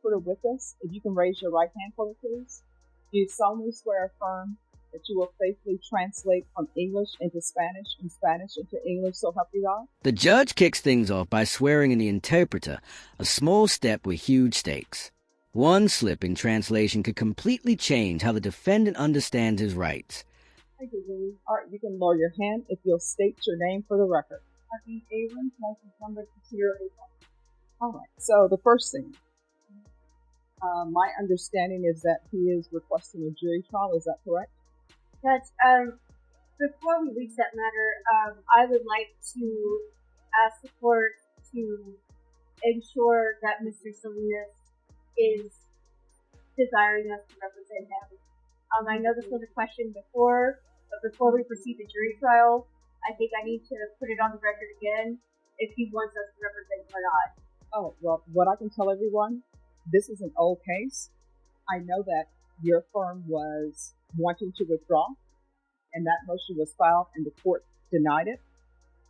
expert are with us. If you can raise your right hand for me, please. Do you solemnly swear or affirm that you will faithfully translate from English into Spanish and Spanish into English, so help you God? The judge kicks things off by swearing in the interpreter, a small step with huge stakes. One slip in translation could completely change how the defendant understands his rights. Thank you, Julie. All right, you can lower your hand if you'll state your name for the record. Happy Abrams, license number 208. All right, so the first thing, my understanding is that he is requesting a jury trial. Is that correct? Judge, before we reach that matter, I would like to ask the court to ensure that Mr. Salinas is desiring us to represent him. I know this was a question before, but before we proceed to jury trial, I think I need to put it on the record again if he wants us to represent him or not. Oh, well, what I can tell everyone, this is an old case. I know that your firm was wanting to withdraw, and that motion was filed, and the court denied it.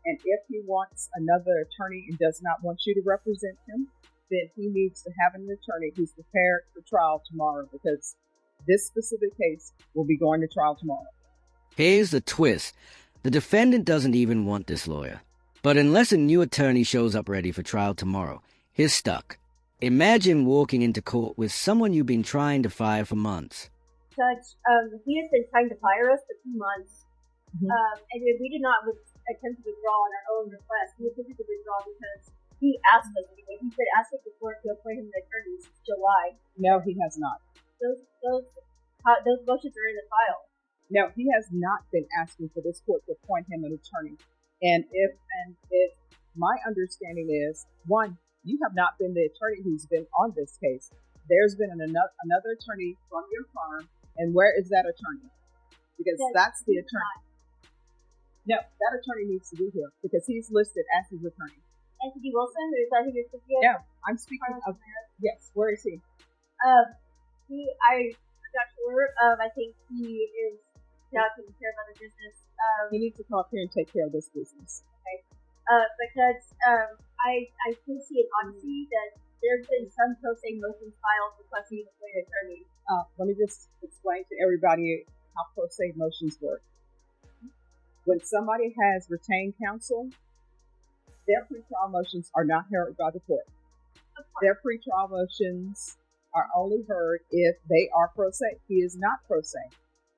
And if he wants another attorney and does not want you to represent him, then he needs to have an attorney who's prepared for trial tomorrow, because this specific case will be going to trial tomorrow. Here's the twist. The defendant doesn't even want this lawyer. But unless a new attorney shows up ready for trial tomorrow, he's stuck. Imagine walking into court with someone you've been trying to fire for months. Judge, he has been trying to fire us for 2 months. And we did not attempt to withdraw on our own request. We attempted to withdraw because he asked us anyway. He said asking the court to appoint him an attorney since July. No, he has not. Those motions are in the file. No, he has not been asking for this court to appoint him an attorney. And if my understanding is, one, you have not been the attorney who's been on this case. There's been another attorney from your firm, and where is that attorney? Because that's the attorney. No, that attorney needs to be here because he's listed as his attorney. Anthony Wilson, is that who you're speaking of? No, I'm speaking of. Yes, where is he? I'm not sure. I think he is now taking care of other business. He needs to come up here and take care of this business. Okay. Because I can see an honesty that there's been some pro se motions filed requesting an appointed attorney. Let me just explain to everybody how pro se motions work. When somebody has retained counsel, their pretrial motions are not heard by the court. Their pretrial motions are only heard if they are pro se. He is not pro se.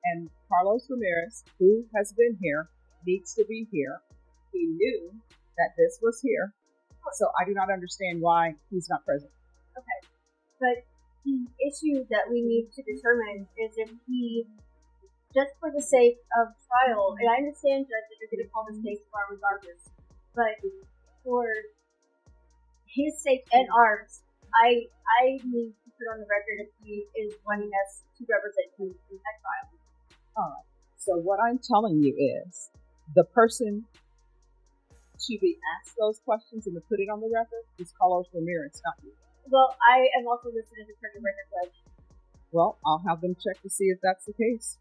And Carlos Ramirez, who has been here, needs to be here. He knew that this was here. So I do not understand why he's not present. Okay. But the issue that we need to determine is if he, just for the sake of trial, and I understand, Judge, that you're going to call this case bar regardless, but for his sake and ours, I need to put on the record if he is wanting us to represent him in that trial. All right. So what I'm telling you is the person to be asked those questions and to put it on the record is Carlos Ramirez, not you. Well, I am also listed as a current record judge. Well, I'll have them check to see if that's the case.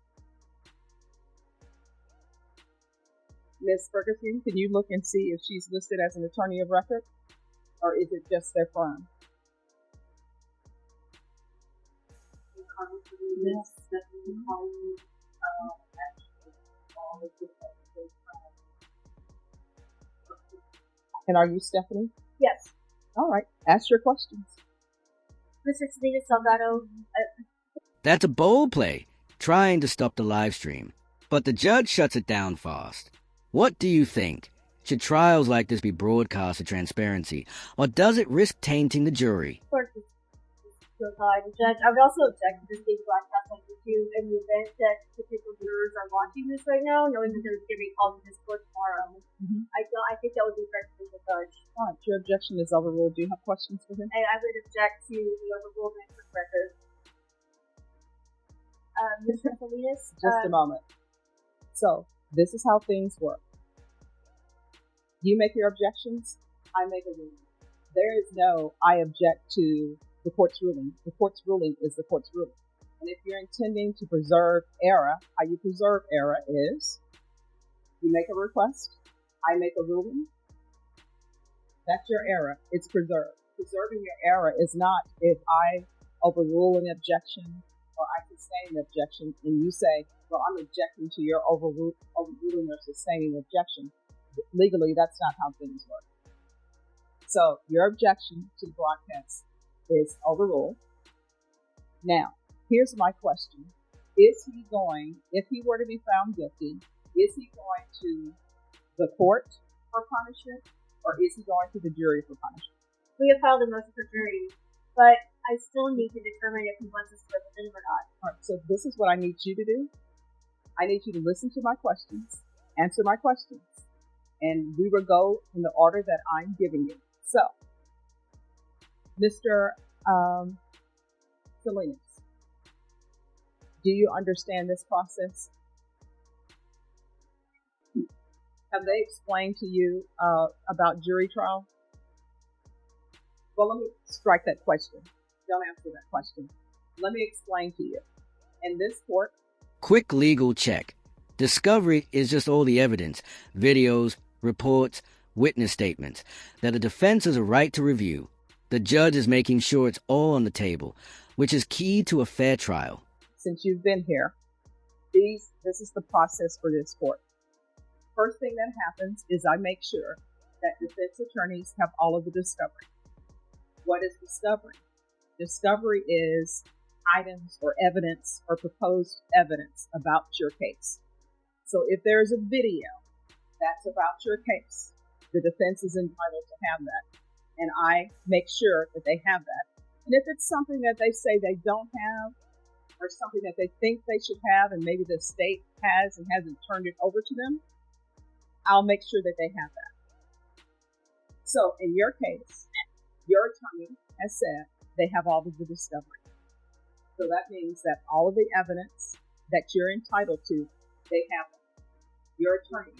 Ms. Ferguson, can you look and see if she's listed as an attorney of record? Or is it just their firm? Yes. And are you Stephanie? Yes. All right. Ask your questions. Mr. Salinas Salgado. That's a bold play, trying to stop the live stream. But the judge shuts it down fast. What do you think? Should trials like this be broadcast for transparency, or does it risk tainting the jury? Of course, Judge. I would also object to this being broadcast on YouTube in the event that potential jurors are watching this right now, knowing that there's going to be called to this court tomorrow. I think that would be prejudicial, Judge. All right, your objection is overruled. Do you have questions for him? And I would object to the overrulment for the record. Mr. Salinas? Just a moment. So, this is how things work. You make your objections, I make a ruling. There is no, I object to the court's ruling. The court's ruling is the court's ruling. And if you're intending to preserve error, how you preserve error is you make a request, I make a ruling. That's your error. It's preserved. preserving your error is not if I overrule an objection or I sustain an objection and you say, well, I'm objecting to your overruling or sustaining the objection. Legally, that's not how things work. So your objection to the broadcast is overruled. Now, here's my question. Is he going, if he were to be found guilty, is he going to the court for punishment or is he going to the jury for punishment? We have filed a motion for jury, but I still need to determine if he wants us to represent him or not. All right, so this is what I need you to do. I need you to listen to my questions, answer my questions, and we will go in the order that I'm giving you. So, Mr. Salinas, do you understand this process? Have they explained to you about jury trial? Well, let me strike that question. Don't answer that question. Let me explain to you. In this court, Quick legal check. Discovery is just all the evidence, videos, reports, witness statements that a defense has a right to review. The judge is making sure it's all on the table, which is key to a fair trial. Since you've been here, this is the process for this court. First thing that happens is I make sure that defense attorneys have all of the discovery. What is discovery? Discovery is items or evidence or proposed evidence about your case. So if there's a video that's about your case, the defense is entitled to have that. And I make sure that they have that. And if it's something that they say they don't have, or something that they think they should have, and maybe the state has and hasn't turned it over to them, I'll make sure that they have that. So in your case, your attorney has said they have all of the discovery. So that means that all of the evidence that you're entitled to, they have it. Your attorney,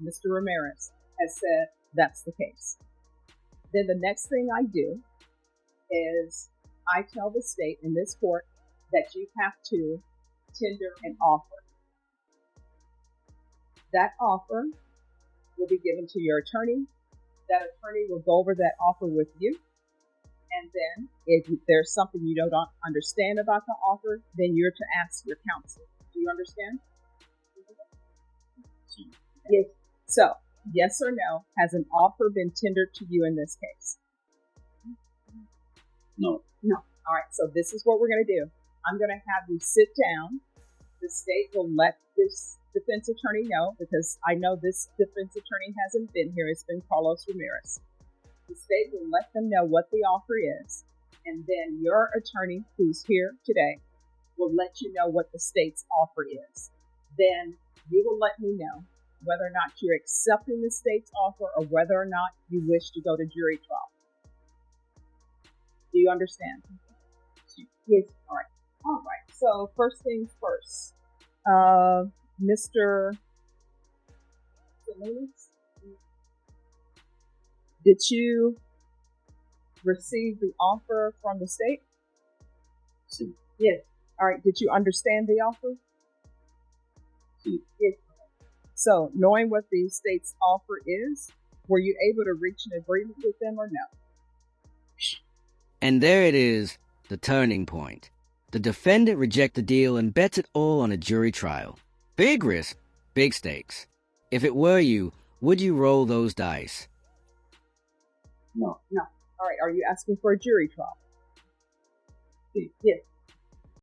Mr. Ramirez, has said that's the case. Then the next thing I do is I tell the state in this court that you have to tender an offer. That offer will be given to your attorney. That attorney will go over that offer with you. And then if there's something you don't understand about the offer, then you're to ask your counsel. Do you understand? Yes. So, yes or no, has an offer been tendered to you in this case? No. No. All right. So this is what we're going to do. I'm going to have you sit down. The state will let this defense attorney know, because I know this defense attorney hasn't been here. It's been Carlos Ramirez. The state will let them know what the offer is. And then your attorney, who's here today, will let you know what the state's offer is. Then you will let me know whether or not you're accepting the state's offer or whether or not you wish to go to jury trial. Do you understand? Yes. All right. All right. So first things first. Mr. Salinas, did you receive the offer from the state? Yes. All right. Did you understand the offer? Yes. So, knowing what the state's offer is, were you able to reach an agreement with them or no? And there it is, the turning point. The defendant rejects the deal and bets it all on a jury trial. Big risk, big stakes. If it were you, would you roll those dice? No. All right. Are you asking for a jury trial? Yes.